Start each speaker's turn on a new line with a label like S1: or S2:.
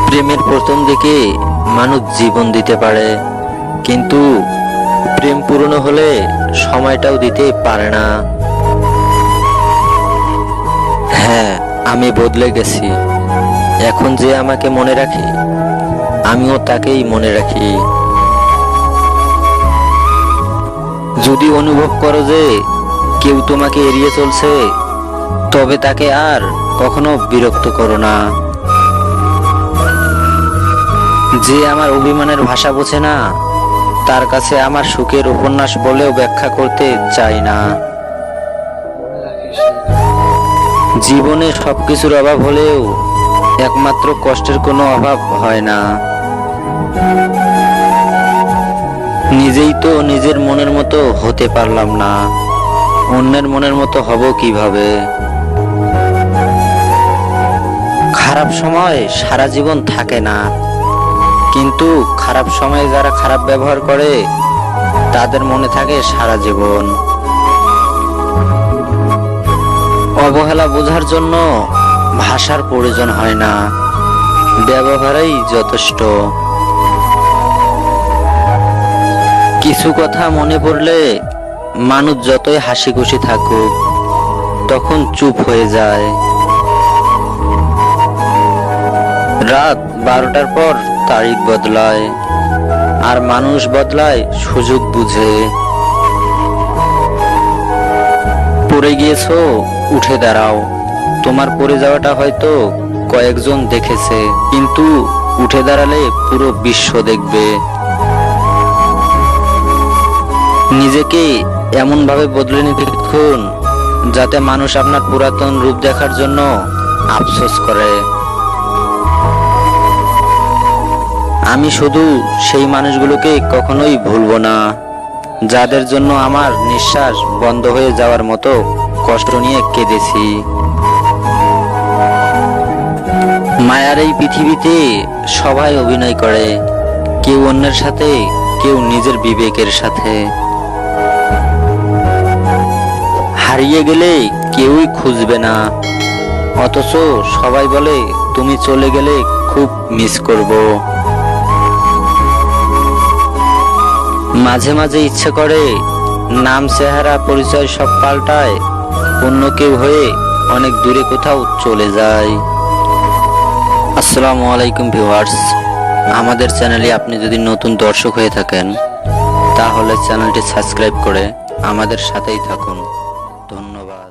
S1: প্রেমের প্রথম দিকে মানুষ জীবন দিতে পারে, কিন্তু প্রেম পূর্ণ হলে সময়টাও দিতে পারে না। হ্যাঁ, আমি বদলে গেছি। এখন যে আমাকে মনে রাখে, আমিও তাকেই মনে রাখি। যদি অনুভব করো যে কেউ তোমাকে এড়িয়ে চলছে, তবে তাকে আর কখনো বিরক্ত করো না। যে আমার অভিমানের ভাষা বোঝে না, তার কাছে আমার সুখের উপন্যাস বলেও ব্যাখ্যা করতে চাই না। জীবনে সবকিছুর অভাব হলেও একমাত্র কষ্টের কোনো অভাব হয় না। নিজেই তো নিজের মনের মতো হতে পারলাম না, অন্যের মনের মতো হব কিভাবে? খারাপ সময় সারা জীবন থাকে না, কিন্তু খারাপ সময়ে যারা খারাপ ব্যবহার করে তাদের মনে থাকে সারা জীবন। অবহেলা বোঝার জন্য ভাষার প্রয়োজন হয় না, ব্যবহারই যথেষ্ট। কিছু কথা মনে পড়লে মানুষ যতই হাসি খুশি থাকুক, তখন চুপ হয়ে যায়। রাত 12টার পর তারিখ বদলায়, আর মানুষ বদলায় সুযোগ বুঝে। পড়ে গিয়েছো, উঠে দাঁড়াও। তোমার পড়ে যাওয়াটা হয়তো কয়েকজন দেখেছে, কিন্তু উঠে দাঁড়ালে পুরো বিশ্ব দেখবে। নিজেকে এমন ভাবে বদলে নিতে শিখুন যাতে মানুষ আপনার পুরাতন রূপ দেখার জন্য আফসোস করে। আমি শুধু সেই মানুষগুলোকে কখনোই ভুলবো না, যাদের জন্য আমার নিঃশ্বাস বন্ধ হয়ে যাওয়ার মতো কষ্ট নিয়ে কেঁদেছি। মায়ার এই পৃথিবীতে সবাই অভিনয় করে, কেউ অন্যের সাথে, কেউ নিজের বিবেকের সাথে। হারিয়ে গেলে কেউই খুঁজবে না, অথচ সবাই বলে তুমি চলে গেলে খুব মিস করব। মাঝে মাঝে ইচ্ছে করে নাম, চেহারা, পরিচয় সব পাল্টায়, অন্য কেউ হয়ে অনেক দূরে কোথাও চলে যায়। আসসালামু আলাইকুম ভিউয়ার্স, আমাদের চ্যানেলে আপনি যদি নতুন দর্শক হয়ে থাকেন, তাহলে চ্যানেলটি সাবস্ক্রাইব করে আমাদের সাথেই থাকুন। ধন্যবাদ।